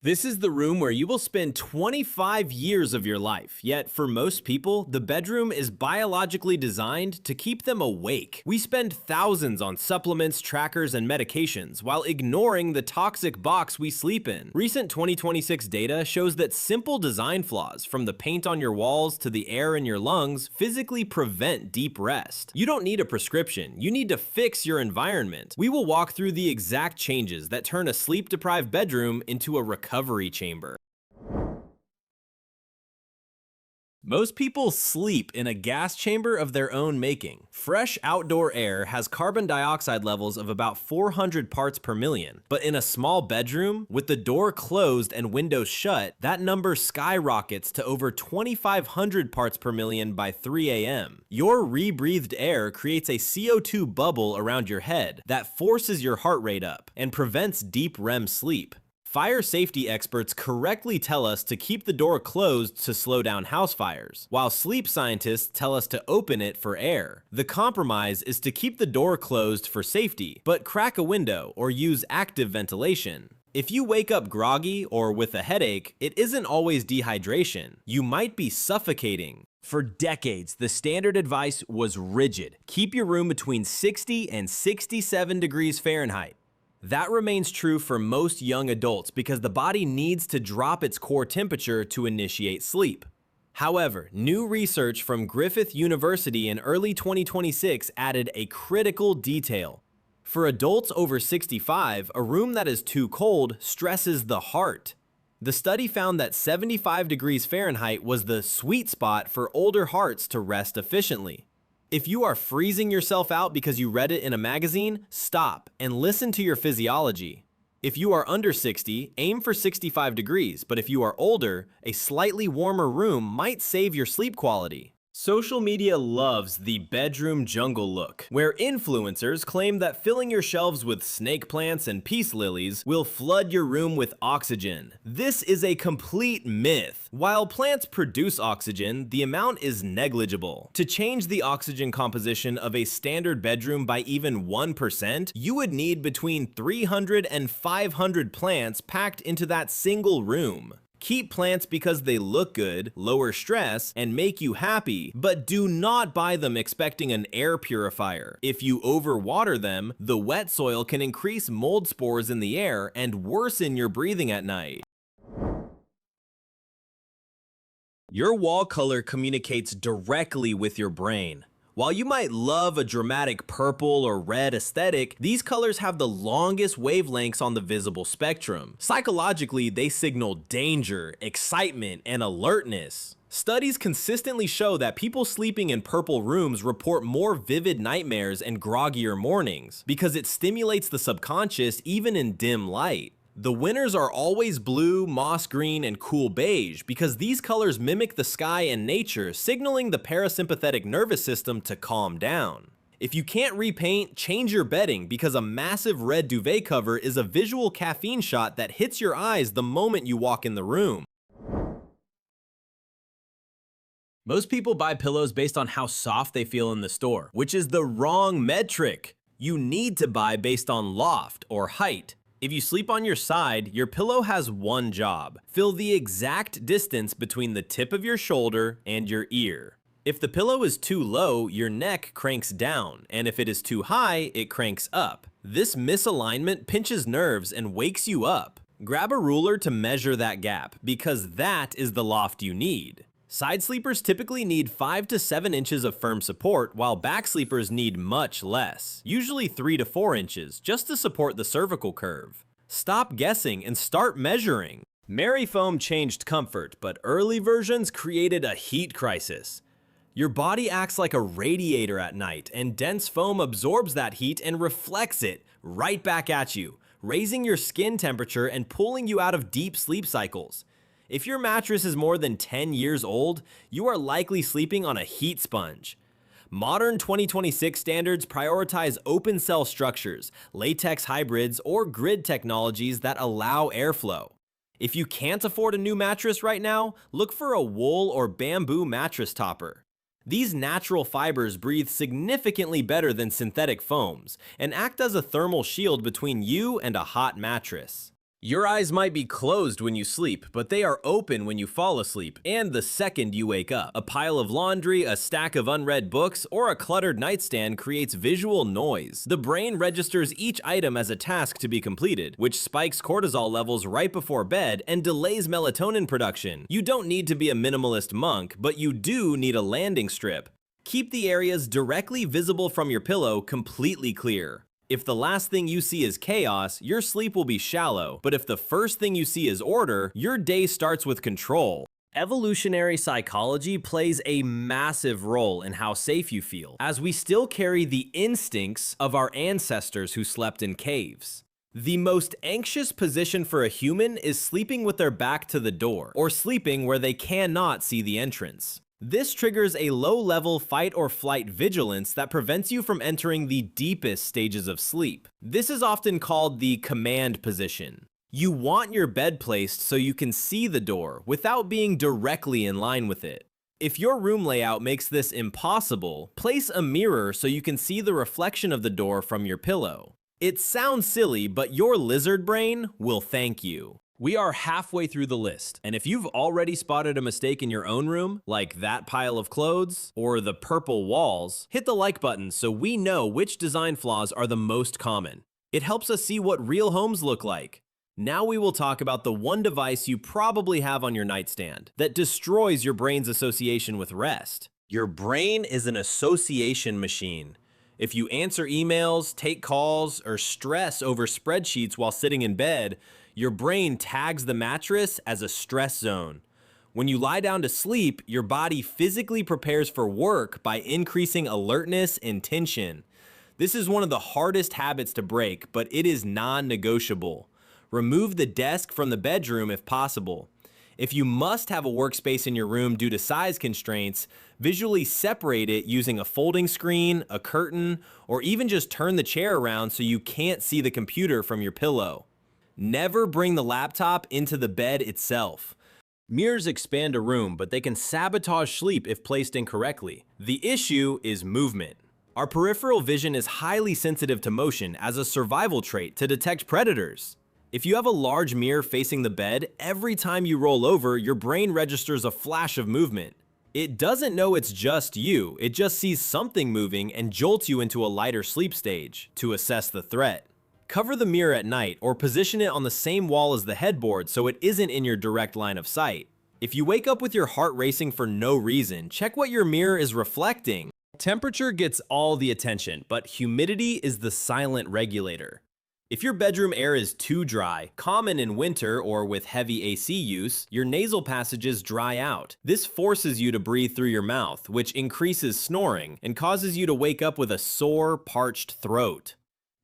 This is the room where you will spend 25 years of your life, yet for most people, the bedroom is biologically designed to keep them awake. We spend thousands on supplements, trackers, and medications while ignoring the toxic box we sleep in. Recent 2026 data shows that simple design flaws, from the paint on your walls to the air in your lungs, physically prevent deep rest. You don't need a prescription, you need to fix your environment. We will walk through the exact changes that turn a sleep-deprived bedroom into a recovery chamber. Most people sleep in a gas chamber of their own making. Fresh outdoor air has carbon dioxide levels of about 400 parts per million, but in a small bedroom, with the door closed and windows shut, that number skyrockets to over 2,500 parts per million by 3 a.m. Your rebreathed air creates a CO2 bubble around your head that forces your heart rate up and prevents deep REM sleep. Fire safety experts correctly tell us to keep the door closed to slow down house fires, while sleep scientists tell us to open it for air. The compromise is to keep the door closed for safety, but crack a window or use active ventilation. If you wake up groggy or with a headache, it isn't always dehydration. You might be suffocating. For decades, the standard advice was rigid. Keep your room between 60 and 67 degrees Fahrenheit. That remains true for most young adults because the body needs to drop its core temperature to initiate sleep. However, new research from Griffith University in early 2026 added a critical detail. For adults over 65, a room that is too cold stresses the heart. The study found that 75 degrees Fahrenheit was the sweet spot for older hearts to rest efficiently. If you are freezing yourself out because you read it in a magazine, stop and listen to your physiology. If you are under 60, aim for 65 degrees, but if you are older, a slightly warmer room might save your sleep quality. Social media loves the bedroom jungle look, where influencers claim that filling your shelves with snake plants and peace lilies will flood your room with oxygen. This is a complete myth. While plants produce oxygen, the amount is negligible. To change the oxygen composition of a standard bedroom by even 1%, you would need between 300 and 500 plants packed into that single room. Keep plants because they look good, lower stress, and make you happy, but do not buy them expecting an air purifier. If you overwater them, the wet soil can increase mold spores in the air and worsen your breathing at night. Your wall color communicates directly with your brain. While you might love a dramatic purple or red aesthetic, these colors have the longest wavelengths on the visible spectrum. Psychologically, they signal danger, excitement, and alertness. Studies consistently show that people sleeping in purple rooms report more vivid nightmares and groggier mornings because it stimulates the subconscious even in dim light. The winners are always blue, moss green, and cool beige because these colors mimic the sky and nature, signaling the parasympathetic nervous system to calm down. If you can't repaint, change your bedding because a massive red duvet cover is a visual caffeine shot that hits your eyes the moment you walk in the room. Most people buy pillows based on how soft they feel in the store, which is the wrong metric. You need to buy based on loft or height. If you sleep on your side, your pillow has one job: fill the exact distance between the tip of your shoulder and your ear. If the pillow is too low, your neck cranks down, and if it is too high, it cranks up. This misalignment pinches nerves and wakes you up. Grab a ruler to measure that gap, because that is the loft you need. Side sleepers typically need 5 to 7 inches of firm support, while back sleepers need much less, usually 3 to 4 inches, just to support the cervical curve. Stop guessing and start measuring. Foam changed comfort, but early versions created a heat crisis. Your body acts like a radiator at night, and dense foam absorbs that heat and reflects it right back at you, raising your skin temperature and pulling you out of deep sleep cycles. If your mattress is more than 10 years old, you are likely sleeping on a heat sponge. Modern 2026 standards prioritize open cell structures, latex hybrids, or grid technologies that allow airflow. If you can't afford a new mattress right now, look for a wool or bamboo mattress topper. These natural fibers breathe significantly better than synthetic foams and act as a thermal shield between you and a hot mattress. Your eyes might be closed when you sleep, but they are open when you fall asleep and the second you wake up. A pile of laundry, a stack of unread books, or a cluttered nightstand creates visual noise. The brain registers each item as a task to be completed, which spikes cortisol levels right before bed and delays melatonin production. You don't need to be a minimalist monk, but you do need a landing strip. Keep the areas directly visible from your pillow completely clear. If the last thing you see is chaos, your sleep will be shallow, but if the first thing you see is order, your day starts with control. Evolutionary psychology plays a massive role in how safe you feel, as we still carry the instincts of our ancestors who slept in caves. The most anxious position for a human is sleeping with their back to the door, or sleeping where they cannot see the entrance. This triggers a low-level fight or flight vigilance that prevents you from entering the deepest stages of sleep. This is often called the command position. You want your bed placed so you can see the door without being directly in line with it. If your room layout makes this impossible, place a mirror so you can see the reflection of the door from your pillow. It sounds silly, but your lizard brain will thank you. We are halfway through the list, and if you've already spotted a mistake in your own room, like that pile of clothes or the purple walls, hit the like button so we know which design flaws are the most common. It helps us see what real homes look like. Now we will talk about the one device you probably have on your nightstand that destroys your brain's association with rest. Your brain is an association machine. If you answer emails, take calls, or stress over spreadsheets while sitting in bed, your brain tags the mattress as a stress zone. When you lie down to sleep, your body physically prepares for work by increasing alertness and tension. This is one of the hardest habits to break, but it is non-negotiable. Remove the desk from the bedroom if possible. If you must have a workspace in your room due to size constraints, visually separate it using a folding screen, a curtain, or even just turn the chair around so you can't see the computer from your pillow. Never bring the laptop into the bed itself. Mirrors expand a room, but they can sabotage sleep if placed incorrectly. The issue is movement. Our peripheral vision is highly sensitive to motion as a survival trait to detect predators. If you have a large mirror facing the bed, every time you roll over, your brain registers a flash of movement. It doesn't know it's just you, it just sees something moving and jolts you into a lighter sleep stage to assess the threat. Cover the mirror at night or position it on the same wall as the headboard so it isn't in your direct line of sight. If you wake up with your heart racing for no reason, check what your mirror is reflecting. Temperature gets all the attention, but humidity is the silent regulator. If your bedroom air is too dry, common in winter or with heavy AC use, your nasal passages dry out. This forces you to breathe through your mouth, which increases snoring and causes you to wake up with a sore, parched throat.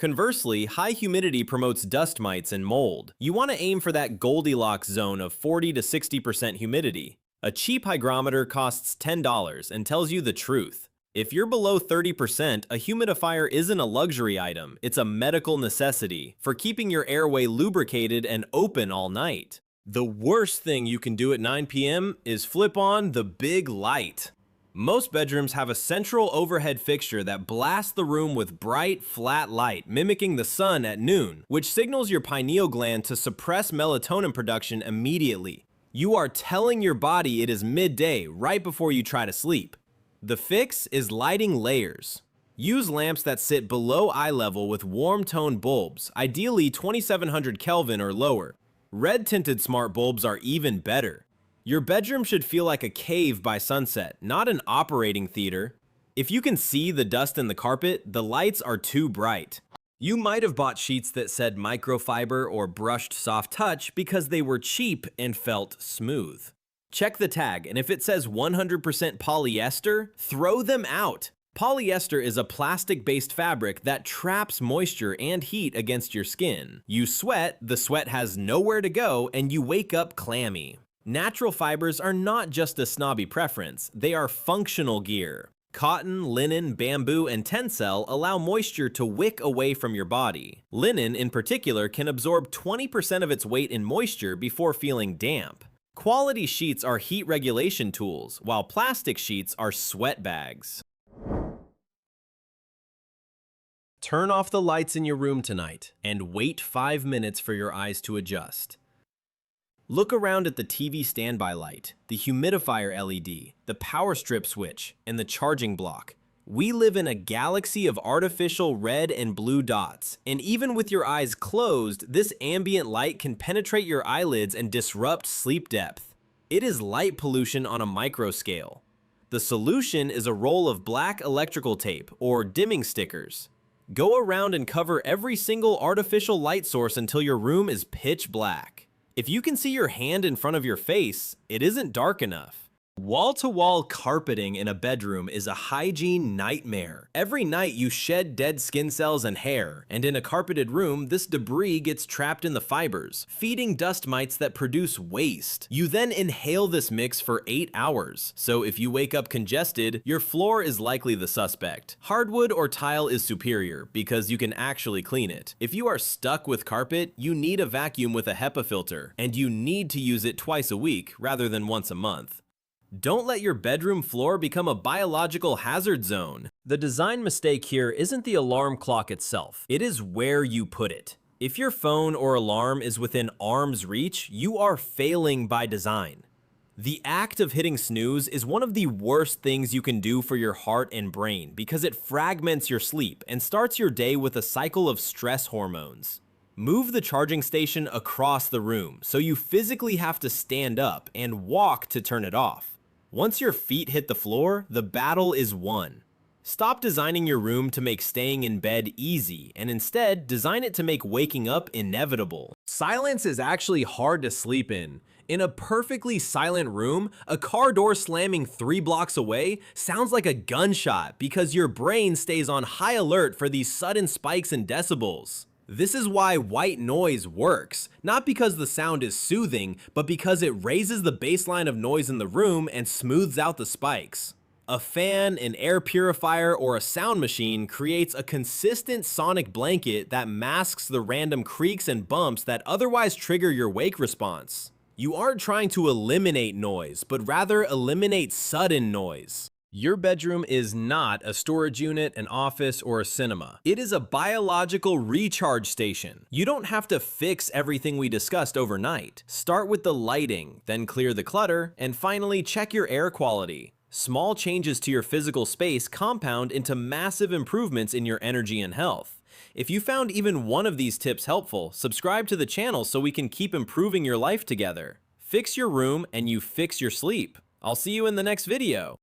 Conversely, high humidity promotes dust mites and mold. You want to aim for that Goldilocks zone of 40 to 60% humidity. A cheap hygrometer costs $10 and tells you the truth. If you're below 30%, a humidifier isn't a luxury item, it's a medical necessity for keeping your airway lubricated and open all night. The worst thing you can do at 9 p.m. is flip on the big light. Most bedrooms have a central overhead fixture that blasts the room with bright, flat light, mimicking the sun at noon, which signals your pineal gland to suppress melatonin production immediately. You are telling your body it is midday right before you try to sleep. The fix is lighting layers. Use lamps that sit below eye level with warm tone bulbs, ideally 2700 Kelvin or lower. Red tinted smart bulbs are even better. Your bedroom should feel like a cave by sunset, not an operating theater. If you can see the dust in the carpet, the lights are too bright. You might have bought sheets that said microfiber or brushed soft touch because they were cheap and felt smooth. Check the tag, and if it says 100% polyester, throw them out. Polyester is a plastic-based fabric that traps moisture and heat against your skin. You sweat, the sweat has nowhere to go, and you wake up clammy. Natural fibers are not just a snobby preference, they are functional gear. Cotton, linen, bamboo, and tencel allow moisture to wick away from your body. Linen, in particular, can absorb 20% of its weight in moisture before feeling damp. Quality sheets are heat regulation tools, while plastic sheets are sweat bags. Turn off the lights in your room tonight and wait 5 minutes for your eyes to adjust. Look around at the TV standby light, the humidifier LED, the power strip switch, and the charging block. We live in a galaxy of artificial red and blue dots, and even with your eyes closed, this ambient light can penetrate your eyelids and disrupt sleep depth. It is light pollution on a micro scale. The solution is a roll of black electrical tape, or dimming stickers. Go around and cover every single artificial light source until your room is pitch black. If you can see your hand in front of your face, it isn't dark enough. Wall-to-wall carpeting in a bedroom is a hygiene nightmare. Every night you shed dead skin cells and hair, and in a carpeted room, this debris gets trapped in the fibers, feeding dust mites that produce waste. You then inhale this mix for 8 hours, so if you wake up congested, your floor is likely the suspect. Hardwood or tile is superior because you can actually clean it. If you are stuck with carpet, you need a vacuum with a HEPA filter, and you need to use it twice a week rather than once a month. Don't let your bedroom floor become a biological hazard zone. The design mistake here isn't the alarm clock itself, it is where you put it. If your phone or alarm is within arm's reach, you are failing by design. The act of hitting snooze is one of the worst things you can do for your heart and brain because it fragments your sleep and starts your day with a cycle of stress hormones. Move the charging station across the room so you physically have to stand up and walk to turn it off. Once your feet hit the floor, the battle is won. Stop designing your room to make staying in bed easy, and instead design it to make waking up inevitable. Silence is actually hard to sleep in. In a perfectly silent room, a car door slamming 3 blocks away sounds like a gunshot because your brain stays on high alert for these sudden spikes in decibels. This is why white noise works, not because the sound is soothing, but because it raises the baseline of noise in the room and smooths out the spikes. A fan, an air purifier, or a sound machine creates a consistent sonic blanket that masks the random creaks and bumps that otherwise trigger your wake response. You aren't trying to eliminate noise, but rather eliminate sudden noise. Your bedroom is not a storage unit, an office, or a cinema. It is a biological recharge station. You don't have to fix everything we discussed overnight. Start with the lighting, then clear the clutter, and finally check your air quality. Small changes to your physical space compound into massive improvements in your energy and health. If you found even one of these tips helpful, subscribe to the channel so we can keep improving your life together. Fix your room and you fix your sleep. I'll see you in the next video.